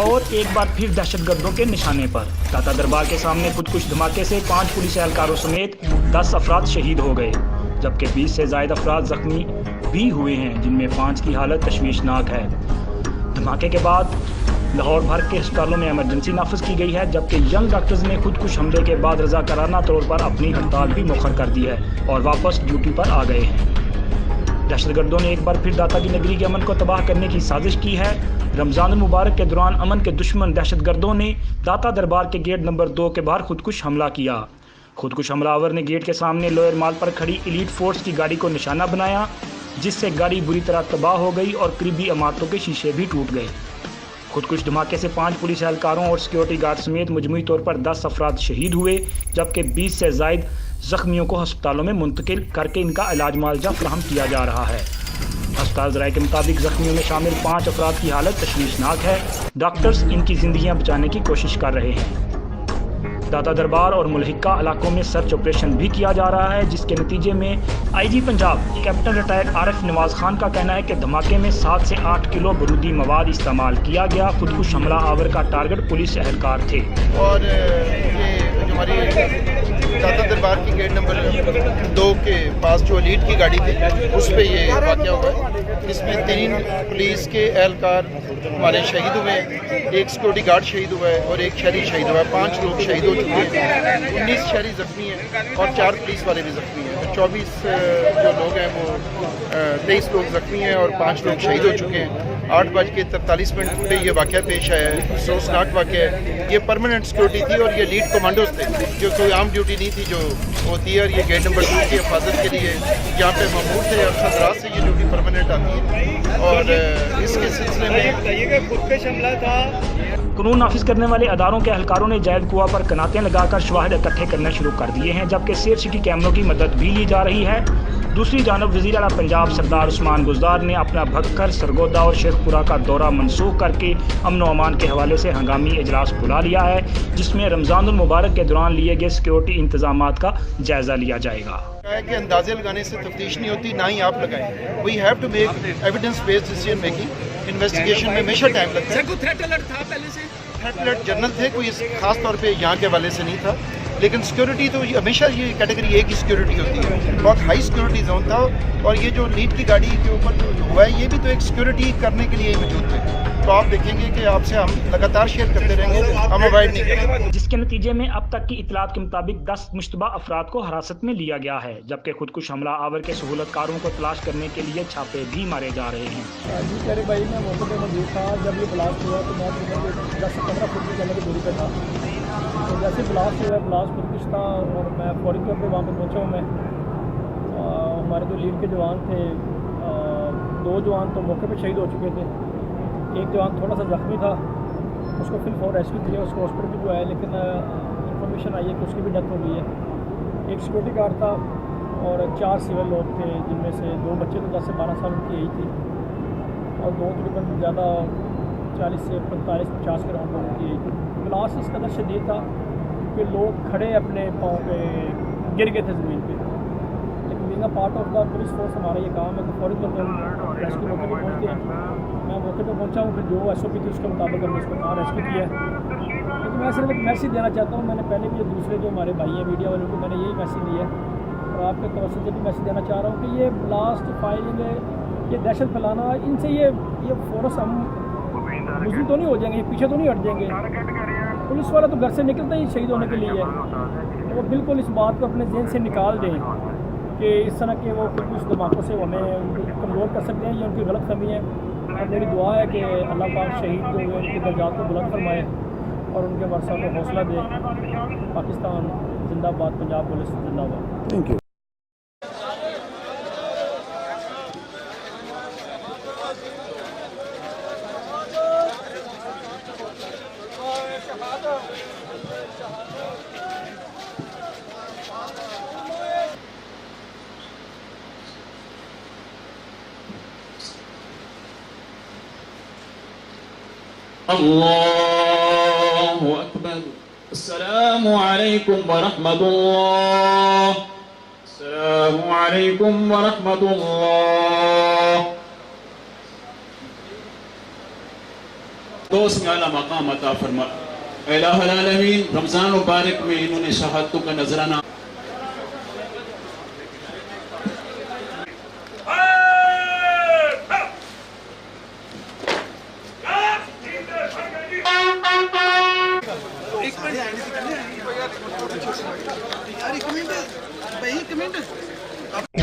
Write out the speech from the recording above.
लाहौर एक बार फिर दहशतगर्दों के निशाने पर। दाता दरबार के सामने खुदकुश धमाके से 5 पुलिस एहलकारों समेत 10 अफराद शहीद हो गए, जबकि 20 से ज़ायद अफराद जख्मी भी हुए हैं, जिनमें 5 की हालत तशवीशनाक है। धमाके के बाद लाहौर भर के अस्पतालों में इमरजेंसी नाफिज की गई है, जबकि यंग डॉक्टर्स ने खुदकुश हमले के बाद रजाकाराना तौर पर अपनी हड़ताल भी मुखर कर दी है और वापस ड्यूटी पर आ गए हैं। दहशतगर्दों ने एक बार फिर दाता की नगरी के अमन को तबाह करने की साजिश की है। रमज़ान मुबारक के दौरान अमन के दुश्मन दहशतगर्दों ने दाता दरबार के गेट नंबर 2 के बाहर खुदकुश हमला किया। खुदकुश हमलावर ने गेट के सामने लोअर माल पर खड़ी एलीट फोर्स की गाड़ी को निशाना बनाया, जिससे गाड़ी बुरी तरह तबाह हो गई और करीबी इमारतों के शीशे भी टूट गए। खुदकुश धमाके से 5 पुलिस एहलकारों और सिक्योरिटी गार्ड समेत मजमूई तौर पर 10 अफराद शहीद हुए, जबकि 20 से ज़ायद जख्मियों को अस्पतालों में मुंतकिल करके इनका इलाज मुआवजा फराहम किया जा रहा है। अस्पताल ज़राए के मुताबिक जख्मियों में शामिल 5 अफराद की हालत तशवीशनाक है। डॉक्टर्स इनकी जिंदगियां बचाने की कोशिश कर रहे हैं। दाता दरबार और मुल्हिका इलाकों में सर्च ऑपरेशन भी किया जा रहा है, जिसके नतीजे में IG Punjab captain retired Arif Nawaz Khan का कहना है कि धमाके में 7 से 8 किलो बारूदी मवाद इस्तेमाल किया गया। खुदकुश हमला आवर का टारगेट पुलिस एहलकार थे। और ये जो हमारी दाता दरबार की गेट नंबर 2 के पास जो एलीट की गाड़ी थी, उस पर ये वाक़या हुआ है। इसमें 3 पुलिस के एहलकार हमारे शहीद हुए, एक सिक्योरिटी गार्ड शहीद हुआ है और एक शहरी शहीद हुआ है। 5 लोग शहीद हो चुके हैं, 19 शहरी जख्मी हैं और 4 पुलिस वाले भी जख्मी हैं। तो 24 जो लोग हैं वो 23 लोग जख्मी हैं और 5 लोग शहीद हो चुके हैं। 8:43 पे ये वाक़या पेश आया है। अफसोसनाक वाक़या है। ये परमानेंट सिक्योरिटी थी और ये लीड कमांडोज थे, जो कोई आम ड्यूटी नहीं थी जो होती है। और ये गेट नंबर 2 की हिफाजत के लिए यहाँ पे मामूर थे और खतरात से ये ड्यूटी परमानेंट आती है। और इसके सिलसिले में कानून नाफिज करने वाले अदारों के एहलकारों ने जायद कुआ पर कनातें लगाकर शवाहिद इकट्ठे करना शुरू कर दिए हैं, जबकि सेफ सिटी कैमरों की मदद भी ली जा रही है। दूसरी जानब वज़ीर आला पंजाब सरदार उस्मान गुज़दार ने अपना भक्कर, सरगोदा और शेखपुरा का दौरा मनसूख करके अमन व अमान के हवाले से हंगामी इजलास बुला लिया है, जिसमें रमज़ान मुबारक के दौरान लिए गए सिक्योरिटी इंतजामात का जायजा लिया जाएगा। कि अंदाजे लगाने से तफ्तीश नहीं होती, ना ही आप लगाएं। We have to make evidence based decision making. Investigation में हमेशा टाइम लगता है। थ्रेट अलर्ट था पहले से? थ्रेट अलर्ट जनरल थे, कोई खास तौर पे यहाँ के हवाले से नहीं था, लेकिन सिक्योरिटी तो हमेशा ये कैटेगरी A की सिक्योरिटी होती है। बहुत हाई सिक्योरिटी जोन था और ये जो लीड की गाड़ी के ऊपर जो हुआ है, ये भी तो एक सिक्योरिटी करने के लिए ही मौजूद थे। तो आप देखेंगे कि आपसे हम लगातार शेयर करते रहेंगे, हम अवॉइड नहीं करेंगे। जिसके नतीजे में अब तक की इतलात के मुताबिक 10 मुश्तबा अफराद को हिरासत में लिया गया है, जबकि खुदकुश हमला आवर के सहूलतकारों को तलाश करने के लिए छापे भी मारे जा रहे हैं। जी मेरे भाई, मैं मौके पर मौजूद था जब ये ब्लास्ट हुआ, तो मैं 10 से 15 फुट की जगह की दूरी पर था। तो जैसे ब्लास्ट हुआ, ब्लास्ट खुदकुश था और मैं फौरी तौर पर वहाँ पर पहुँचा हूँ। मैं हमारे जो लीड के जवान थे, 2 जवान तो मौके पर शहीद हो चुके थे। एक जवान थोड़ा सा जख्मी था, उसको फिर फौर रेस्क्यू किया, उसको हॉस्पिटल भी बुलाया, लेकिन इन्फॉर्मेशन आई है कि उसकी भी डेथ हो गई है। एक सिक्योरिटी गार्ड था और 4 सिविल लोग थे, जिनमें से 2 बच्चे तो 10 से 12 साल उनकी यही थी और 2 तकरीबन ज़्यादा 40 से 45-50 के राउंड लोगों की यही थी। ब्लास्ट इस कदर शदीद था कि लोग खड़े अपने पाँव पे गिर गए थे ज़मीन पे, लेकिन being a part of the police force हमारा ये काम है कि फौरी तौर पर हम रेस्क्यू मौके पर पहुँचते हैं। मैं मौके पर पहुँचा हूँ, फिर जो SOP थी उसके मुताबिक हमने उसको कहाँ रेस्क्यू किया है। लेकिन मैं सिर्फ एक मैसेज देना चाहता हूँ। मैंने पहले भी दूसरे जो हमारे भाई हैं मीडिया वालों को मैंने यही मैसेज दिया है और आपके तवज्जो से भी मैसेज देना चाह रहा हूँ कि ये ब्लास्ट, फायरिंग, ये दहशत फैलाना, इनसे ये फोर्स हम मुस्लिम तो नहीं हो जाएंगे, पीछे तो नहीं हट जाएंगे। पुलिस वाला तो घर से निकलता ही शहीद होने के लिए है, तो वो बिल्कुल इस बात को अपने जहन से निकाल दें कि इस तरह के वो कुछ धमाकों से हमें कमज़ोर कर सकते हैं। ये उनकी गलत फहमी है और मेरी दुआ है कि अल्लाह पाक शहीद जो हुए उनके दर्जात को बुलंद फरमाए और उनके वर्षा को हौसला दे। पाकिस्तान जिंदाबाद, पंजाब पुलिस जिंदाबाद। Thank you. अल्लाहु अकबर। अस्सलामु अलैकुम व रहमतुल्लाह। अस्सलामु अलैकुम व रहमतुल्लाह। फिरदौस में आला मकाम अता फरमा। इलाहुल आलमीन रमज़ान मुबारक में इन्होंने शहादतों का नजराना एक मिनट भाई, एक मिनट